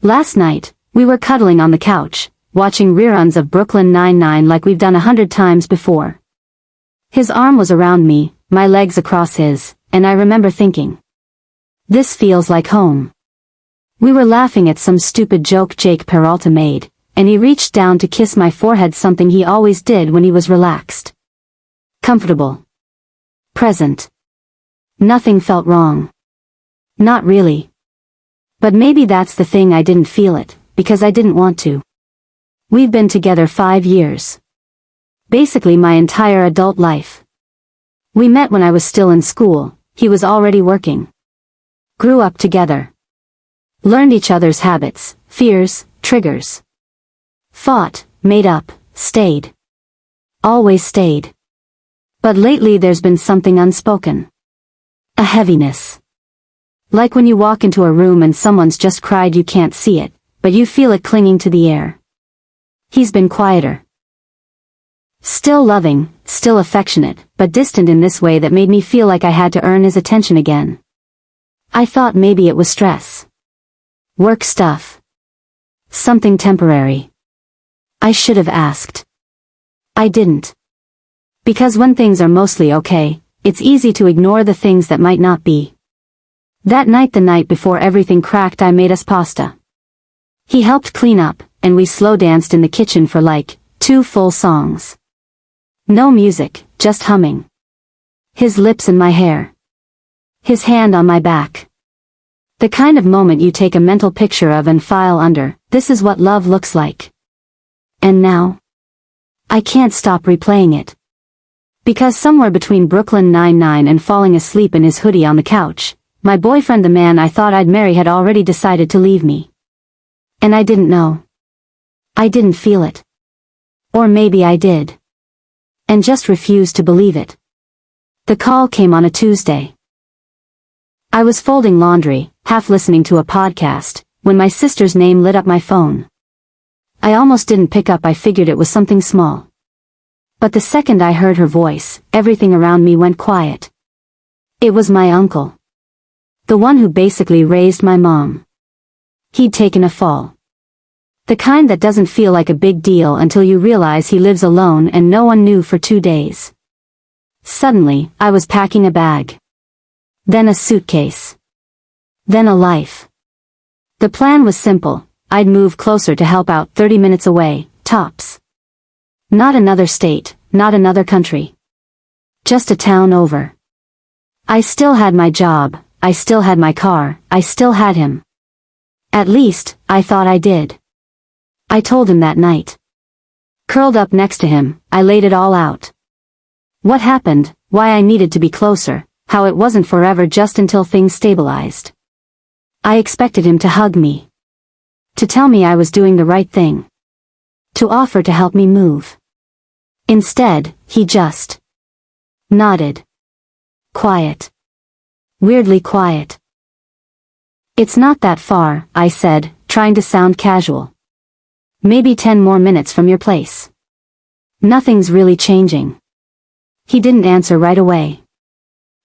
Last night, we were cuddling on the couch, watching reruns of Brooklyn Nine-Nine like we've done 100 times before. His arm was around me, my legs across his, and I remember thinking, this feels like home. We were laughing at some stupid joke Jake Peralta made, and he reached down to kiss my forehead, something he always did when he was relaxed. Comfortable. Present. Nothing felt wrong. Not really. But maybe that's the thing, I didn't feel it, because I didn't want to. We've been together 5 years. Basically my entire adult life. We met when I was still in school, he was already working. Grew up together. Learned each other's habits, fears, triggers. Fought, made up, stayed. Always stayed. But lately there's been something unspoken. A heaviness. Like when you walk into a room and someone's just cried, you can't see it, but you feel it clinging to the air. He's been quieter. Still loving, still affectionate, but distant in this way that made me feel like I had to earn his attention again. I thought maybe it was stress. Work stuff. Something temporary. I should have asked. I didn't. Because when things are mostly okay, it's easy to ignore the things that might not be. That night, the night before everything cracked, I made us pasta. He helped clean up, and we slow danced in the kitchen for like 2 full songs. No music, just humming. His lips in my hair. His hand on my back. The kind of moment you take a mental picture of and file under, this is what love looks like. And now? I can't stop replaying it. Because somewhere between Brooklyn Nine-Nine and falling asleep in his hoodie on the couch, my boyfriend, the man I thought I'd marry, had already decided to leave me. And I didn't know. I didn't feel it. Or maybe I did. And just refused to believe it. The call came on a Tuesday. I was folding laundry, half listening to a podcast, when my sister's name lit up my phone. I almost didn't pick up, I figured it was something small. But the second I heard her voice, everything around me went quiet. It was my uncle. The one who basically raised my mom. He'd taken a fall. The kind that doesn't feel like a big deal until you realize he lives alone and no one knew for 2 days. Suddenly, I was packing a bag. Then a suitcase. Then a life. The plan was simple. I'd move closer to help out, 30 minutes away, tops. Not another state, not another country. Just a town over. I still had my job, I still had my car, I still had him. At least, I thought I did. I told him that night. Curled up next to him, I laid it all out. What happened, why I needed to be closer, how it wasn't forever, just until things stabilized. I expected him to hug me. To tell me I was doing the right thing. To offer to help me move. Instead, he just nodded. Quiet. Weirdly quiet. It's not that far, I said, trying to sound casual. Maybe 10 more minutes from your place. Nothing's really changing. He didn't answer right away.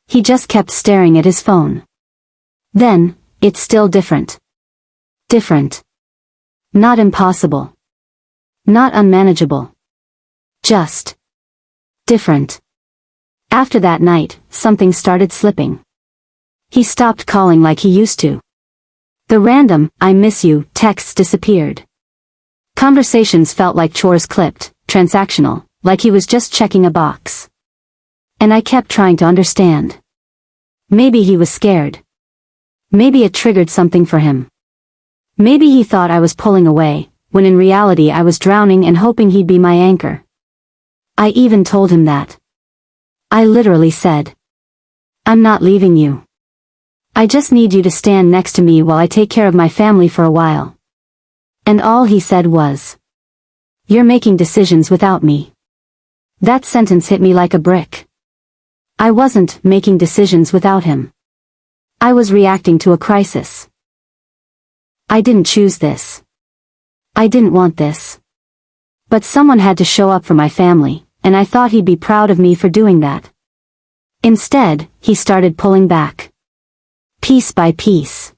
He just kept staring at his phone. Then, it's still different. Different. Not impossible. Not unmanageable. Just different. After that night, something started slipping. He stopped calling like he used to. The random, "I miss you" texts disappeared. Conversations felt like chores, clipped, transactional, like he was just checking a box. And I kept trying to understand. Maybe he was scared. Maybe it triggered something for him. Maybe he thought I was pulling away, when in reality I was drowning and hoping he'd be my anchor. I even told him that. I literally said, "I'm not leaving you. I just need you to stand next to me while I take care of my family for a while." And all he said was, "You're making decisions without me." That sentence hit me like a brick. I wasn't making decisions without him. I was reacting to a crisis. I didn't choose this. I didn't want this. But someone had to show up for my family, and I thought he'd be proud of me for doing that. Instead, he started pulling back. Piece by piece.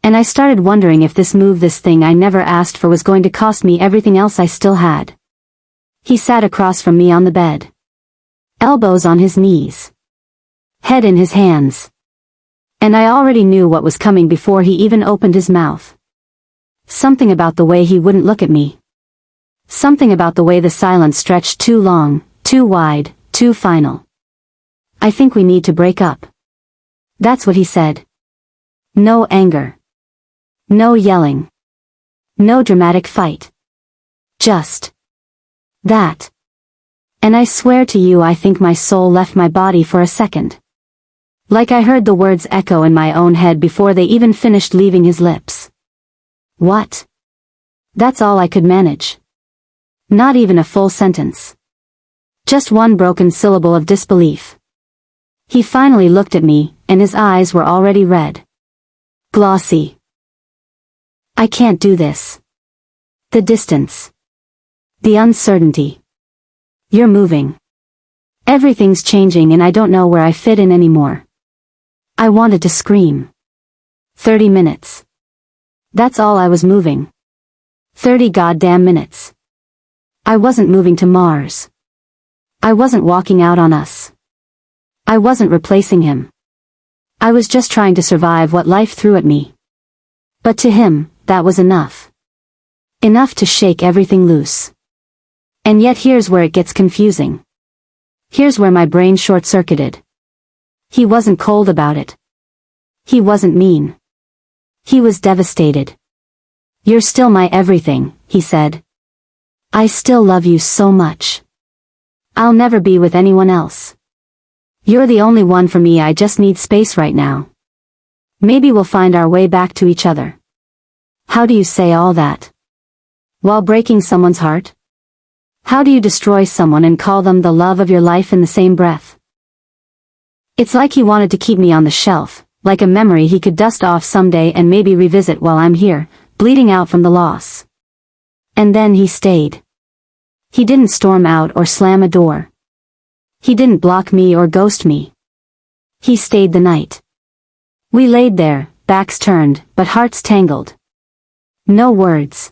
And I started wondering if this thing I never asked for was going to cost me everything else I still had. He sat across from me on the bed. Elbows on his knees. Head in his hands. And I already knew what was coming before he even opened his mouth. Something about the way he wouldn't look at me. Something about the way the silence stretched too long, too wide, too final. I think we need to break up. That's what he said. No anger. No yelling. No dramatic fight. Just that. And I swear to you, I think my soul left my body for a second. Like I heard the words echo in my own head before they even finished leaving his lips. What? That's all I could manage. Not even a full sentence. Just one broken syllable of disbelief. He finally looked at me, and his eyes were already red. Glossy. I can't do this. The distance. The uncertainty. You're moving. Everything's changing and I don't know where I fit in anymore. I wanted to scream. 30 minutes. That's all I was moving. 30 goddamn minutes. I wasn't moving to Mars. I wasn't walking out on us. I wasn't replacing him. I was just trying to survive what life threw at me. But to him, that was enough. Enough to shake everything loose. And yet here's where it gets confusing. Here's where my brain short-circuited. He wasn't cold about it. He wasn't mean. He was devastated. You're still my everything, he said. I still love you so much. I'll never be with anyone else. You're the only one for me, I just need space right now. Maybe we'll find our way back to each other. How do you say all that? While breaking someone's heart? How do you destroy someone and call them the love of your life in the same breath? It's like he wanted to keep me on the shelf, like a memory he could dust off someday and maybe revisit while I'm here, bleeding out from the loss. And then he stayed. He didn't storm out or slam a door. He didn't block me or ghost me. He stayed the night. We laid there, backs turned, but hearts tangled. No words.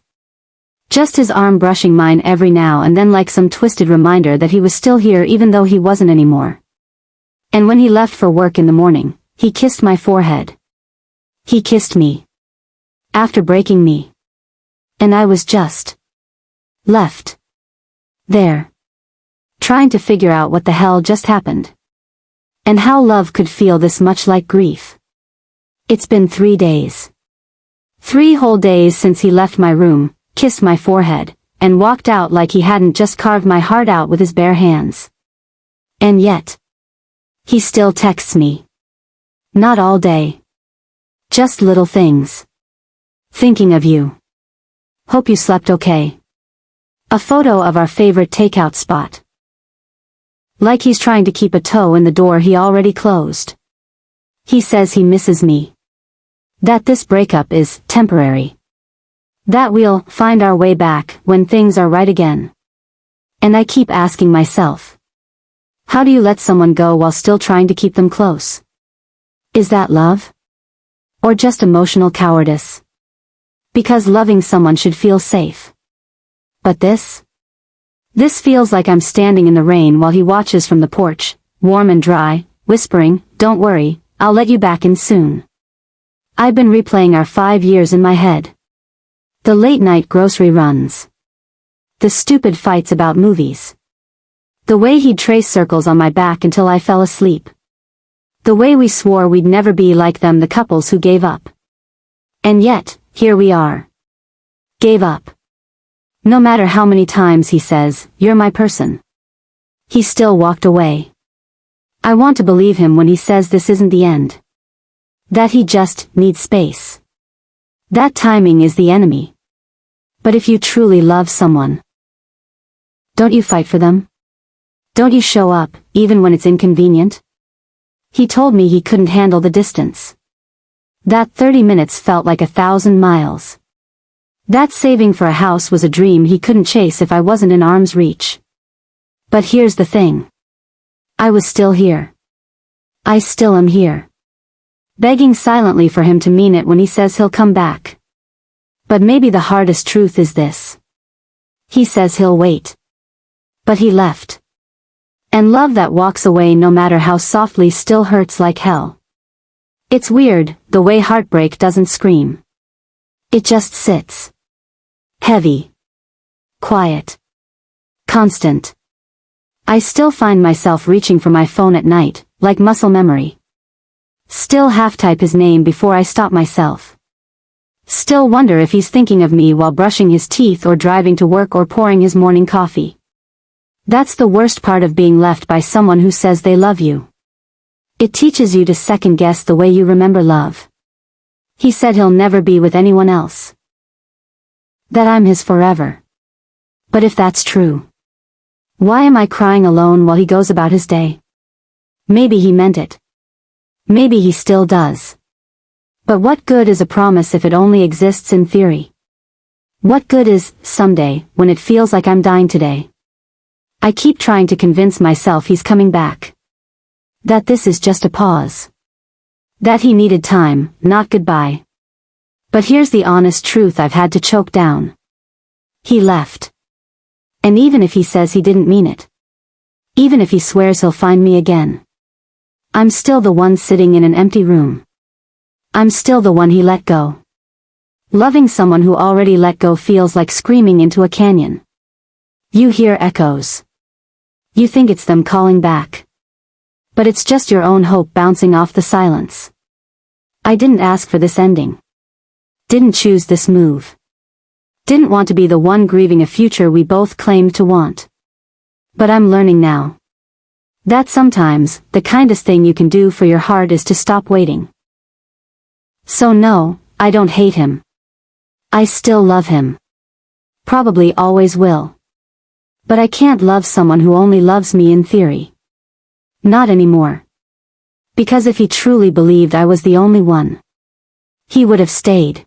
Just his arm brushing mine every now and then like some twisted reminder that he was still here even though he wasn't anymore. And when he left for work in the morning, he kissed my forehead. He kissed me. After breaking me. And I was just left there, trying to figure out what the hell just happened. And how love could feel this much like grief. It's been 3 days. 3 whole days since he left my room, kissed my forehead, and walked out like he hadn't just carved my heart out with his bare hands. And yet, he still texts me. Not all day. Just little things. Thinking of you. Hope you slept okay. A photo of our favorite takeout spot. Like he's trying to keep a toe in the door he already closed. He says he misses me. That this breakup is temporary. That we'll find our way back when things are right again. And I keep asking myself, how do you let someone go while still trying to keep them close? Is that love? Or just emotional cowardice? Because loving someone should feel safe. But this? This feels like I'm standing in the rain while he watches from the porch, warm and dry, whispering, "Don't worry, I'll let you back in soon." I've been replaying our 5 years in my head. The late-night grocery runs. The stupid fights about movies. The way he'd trace circles on my back until I fell asleep. The way we swore we'd never be like them, the couples who gave up. And yet, here we are. Gave up. No matter how many times he says, "You're my person." He still walked away. I want to believe him when he says this isn't the end. That he just needs space. That timing is the enemy. But if you truly love someone, don't you fight for them? Don't you show up, even when it's inconvenient? He told me he couldn't handle the distance. That 30 minutes felt like 1,000 miles. That saving for a house was a dream he couldn't chase if I wasn't in arm's reach. But here's the thing. I was still here. I still am here. begging silently for him to mean it when he says he'll come back. But maybe the hardest truth is this. He says he'll wait. But he left. And love that walks away no matter how softly still hurts like hell. It's weird, the way heartbreak doesn't scream. It just sits. Heavy. Quiet. Constant. I still find myself reaching for my phone at night, like muscle memory. Still half-type his name before I stop myself. Still wonder if he's thinking of me while brushing his teeth or driving to work or pouring his morning coffee. That's the worst part of being left by someone who says they love you. It teaches you to second-guess the way you remember love. He said he'll never be with anyone else. That I'm his forever. But if that's true, why am I crying alone while he goes about his day? Maybe he meant it. Maybe he still does. But what good is a promise if it only exists in theory? What good is, someday, when it feels like I'm dying today? I keep trying to convince myself he's coming back. That this is just a pause. That he needed time, not goodbye. But here's the honest truth I've had to choke down. He left. And even if he says he didn't mean it, even if he swears he'll find me again, I'm still the one sitting in an empty room. I'm still the one he let go. Loving someone who already let go feels like screaming into a canyon. You hear echoes. You think it's them calling back. But it's just your own hope bouncing off the silence. I didn't ask for this ending. Didn't choose this move. Didn't want to be the one grieving a future we both claimed to want. But I'm learning now that sometimes, the kindest thing you can do for your heart is to stop waiting. So no, I don't hate him. I still love him. Probably always will. But I can't love someone who only loves me in theory. Not anymore. Because if he truly believed I was the only one, he would have stayed.